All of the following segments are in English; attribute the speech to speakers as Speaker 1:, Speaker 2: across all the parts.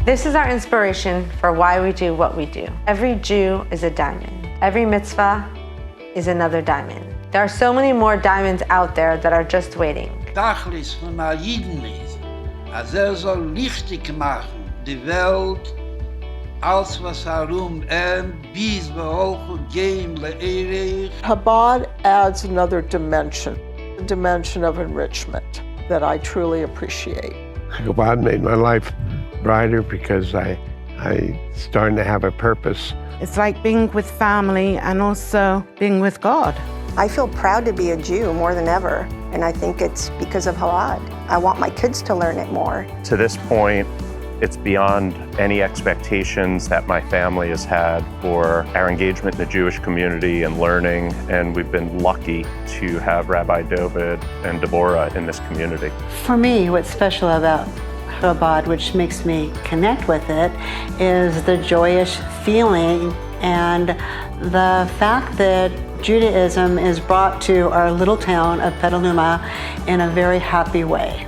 Speaker 1: This is our inspiration for why we do what we do. Every Jew is a diamond. Every mitzvah is another diamond. There are so many more diamonds out there that are just waiting.
Speaker 2: Tachlis von a Jiden ist, als soll lichtig machen, die Welt, als was herum bis wir auch gehen le'erech.
Speaker 3: Chabad adds another dimension, a dimension of enrichment that I truly appreciate.
Speaker 4: Chabad made my life brighter because I started to have a purpose.
Speaker 5: It's like being with family and also being with God.
Speaker 6: I feel proud to be a Jew more than ever, and I think it's because of Chabad. I want my kids to learn it more.
Speaker 7: To this point, it's beyond any expectations that my family has had for our engagement in the Jewish community and learning, and we've been lucky to have Rabbi David and Devorah in this community.
Speaker 8: For me, what's special about Chabad, which makes me connect with it, is the joyous feeling and the fact that Judaism is brought to our little town of Petaluma in a very happy way.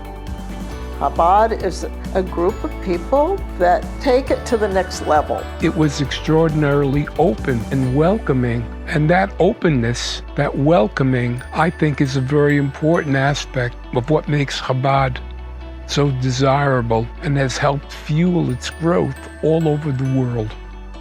Speaker 3: Chabad is a group of people that take it to the next level.
Speaker 9: It was extraordinarily open and welcoming, and that openness, that welcoming, I think is a very important aspect of what makes Chabad so desirable and has helped fuel its growth all over the world.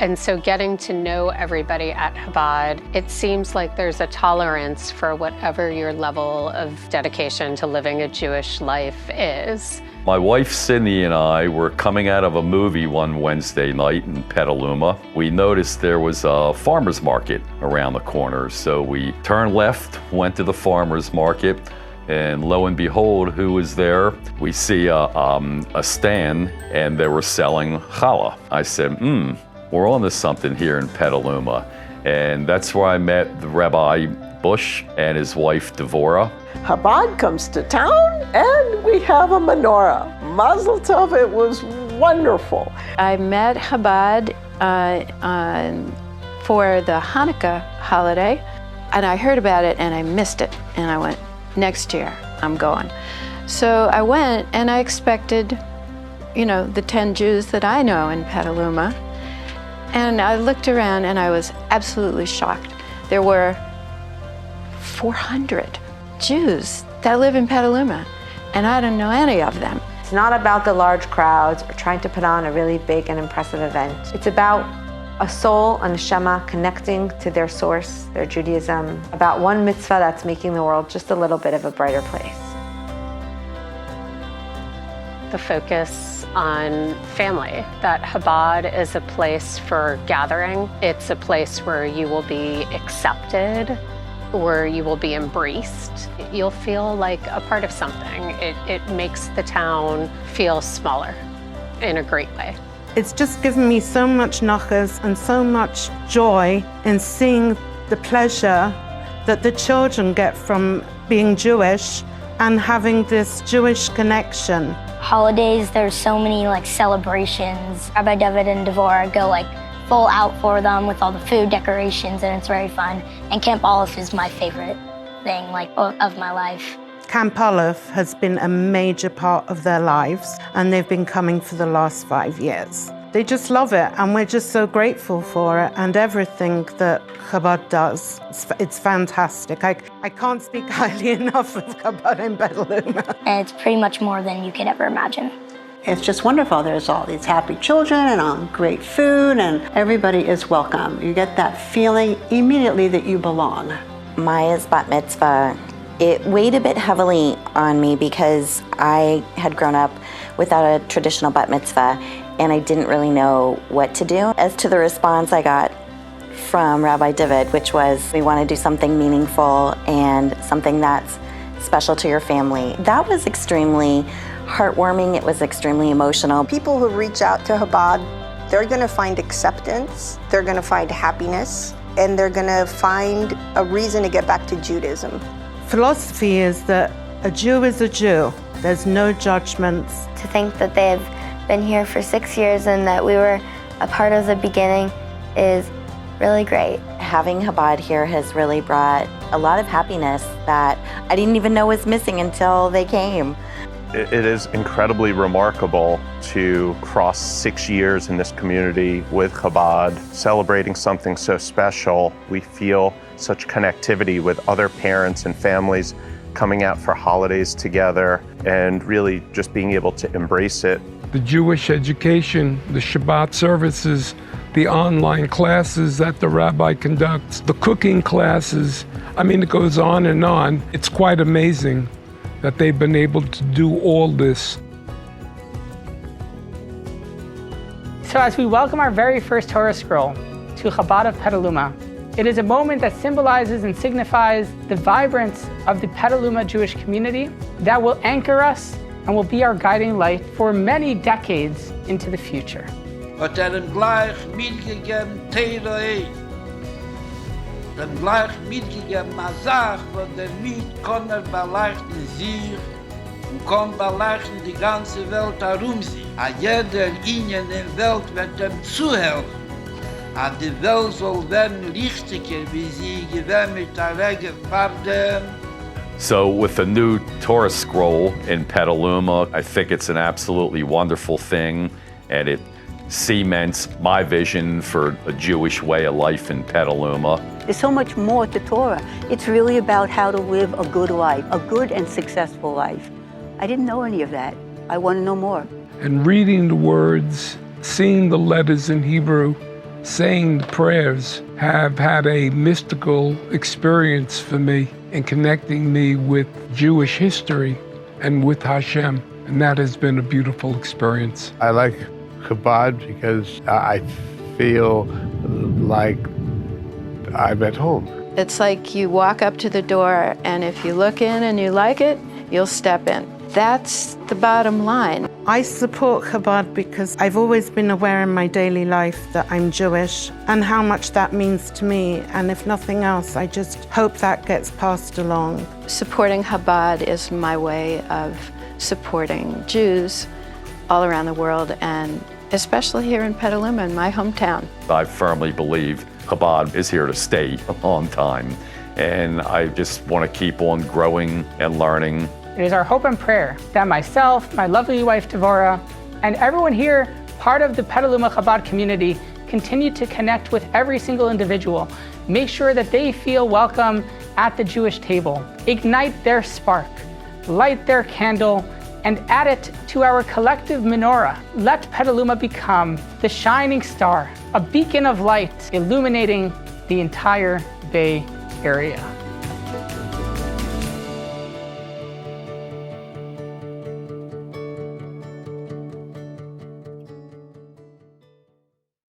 Speaker 10: And so getting to know everybody at Chabad, it seems like there's a tolerance for whatever your level of dedication to living a Jewish life is.
Speaker 11: My wife Sydney and I were coming out of a movie one Wednesday night in Petaluma. We noticed there was a farmer's market around the corner, so we turned left, went to the farmer's market, and lo and behold, who was there? We see a stand, and they were selling challah. I said, we're on to something here in Petaluma. And that's where I met the Rabbi Bush and his wife, Devorah.
Speaker 3: Chabad comes to town, and we have a menorah. Mazel tov, it was wonderful.
Speaker 12: I met Chabad for the Hanukkah holiday, and I heard about it, and I missed it. And I went, next year, I'm going. So I went, and I expected, the 10 Jews that I know in Petaluma. And I looked around, and I was absolutely shocked. There were 400 Jews that live in Petaluma, and I don't know any of them.
Speaker 1: It's not about the large crowds or trying to put on a really big and impressive event. It's about a soul, a neshama, connecting to their source, their Judaism, about one mitzvah that's making the world just a little bit of a brighter place.
Speaker 10: The focus on family, that Chabad is a place for gathering. It's a place where you will be accepted, where you will be embraced. You'll feel like a part of something. It makes the town feel smaller in a great way.
Speaker 5: It's just given me so much nachas and so much joy in seeing the pleasure that the children get from being Jewish and having this Jewish connection.
Speaker 13: Holidays, there's so many celebrations. Rabbi David and Devorah go full out for them with all the food decorations, and it's very fun. And Camp Olive is my favorite thing of my life.
Speaker 5: Camp Olive has been a major part of their lives, and they've been coming for the last 5 years. They just love it, and we're just so grateful for it and everything that Chabad does. It's fantastic. I can't speak highly enough of Chabad in Petaluma.
Speaker 13: And it's pretty much more than you could ever imagine.
Speaker 8: It's just wonderful. There's all these happy children and great food, and everybody is welcome. You get that feeling immediately that you belong.
Speaker 14: Maya's bat mitzvah, it weighed a bit heavily on me because I had grown up without a traditional bat mitzvah, and I didn't really know what to do. As to the response I got from Rabbi David, which was, we want to do something meaningful and something that's special to your family. That was extremely heartwarming. It was extremely emotional.
Speaker 6: People who reach out to Chabad, they're going to find acceptance, they're going to find happiness, and they're going to find a reason to get back to Judaism.
Speaker 5: Philosophy is that a Jew is a Jew. There's no judgments.
Speaker 13: To think that they've been here for 6 years and that we were a part of the beginning is really great.
Speaker 14: Having Chabad here has really brought a lot of happiness that I didn't even know was missing until they came.
Speaker 7: It is incredibly remarkable to cross 6 years in this community with Chabad, celebrating something so special. We feel such connectivity with other parents and families coming out for holidays together and really just being able to embrace it.
Speaker 9: The Jewish education, the Shabbat services, the online classes that the rabbi conducts, the cooking classes, I mean, it goes on and on. It's quite amazing that they've been able to do all this.
Speaker 15: So as we welcome our very first Torah scroll to Chabad of Petaluma, it is a moment that symbolizes and signifies the vibrance of the Petaluma Jewish community that will anchor us and will be our guiding light for many decades into the future.
Speaker 2: Hat gleich mitgegeben Teiroi. Dem gleich mitgegeben eine Sache, wo der Miet kann beleuchten sich und kann beleuchten die ganze Welt herum sich. A jeder Ingen in der Welt wird dem zuhelfen. A die Welt soll werden richtiger, wie sie gewähnt mit der Rege Pardon.
Speaker 11: So with the new Torah scroll in Petaluma, I think it's an absolutely wonderful thing, and it cements my vision for a Jewish way of life in Petaluma.
Speaker 16: There's so much more to Torah. It's really about how to live a good life, a good and successful life. I didn't know any of that. I want to know more.
Speaker 9: And reading the words, seeing the letters in Hebrew, saying the prayers have had a mystical experience for me in connecting me with Jewish history and with Hashem. And that has been a beautiful experience.
Speaker 4: I like Chabad because I feel like I'm at home.
Speaker 12: It's like you walk up to the door, and if you look in and you like it, you'll step in. That's the bottom line.
Speaker 5: I support Chabad because I've always been aware in my daily life that I'm Jewish and how much that means to me. And if nothing else, I just hope that gets passed along.
Speaker 12: Supporting Chabad is my way of supporting Jews all around the world, and especially here in Petaluma, in my hometown.
Speaker 11: I firmly believe Chabad is here to stay a long time, and I just want to keep on growing and learning.
Speaker 15: It is our hope and prayer that myself, my lovely wife Devorah, and everyone here, part of the Petaluma Chabad community, continue to connect with every single individual. Make sure that they feel welcome at the Jewish table. Ignite their spark, light their candle, and add it to our collective menorah. Let Petaluma become the shining star, a beacon of light illuminating the entire Bay Area.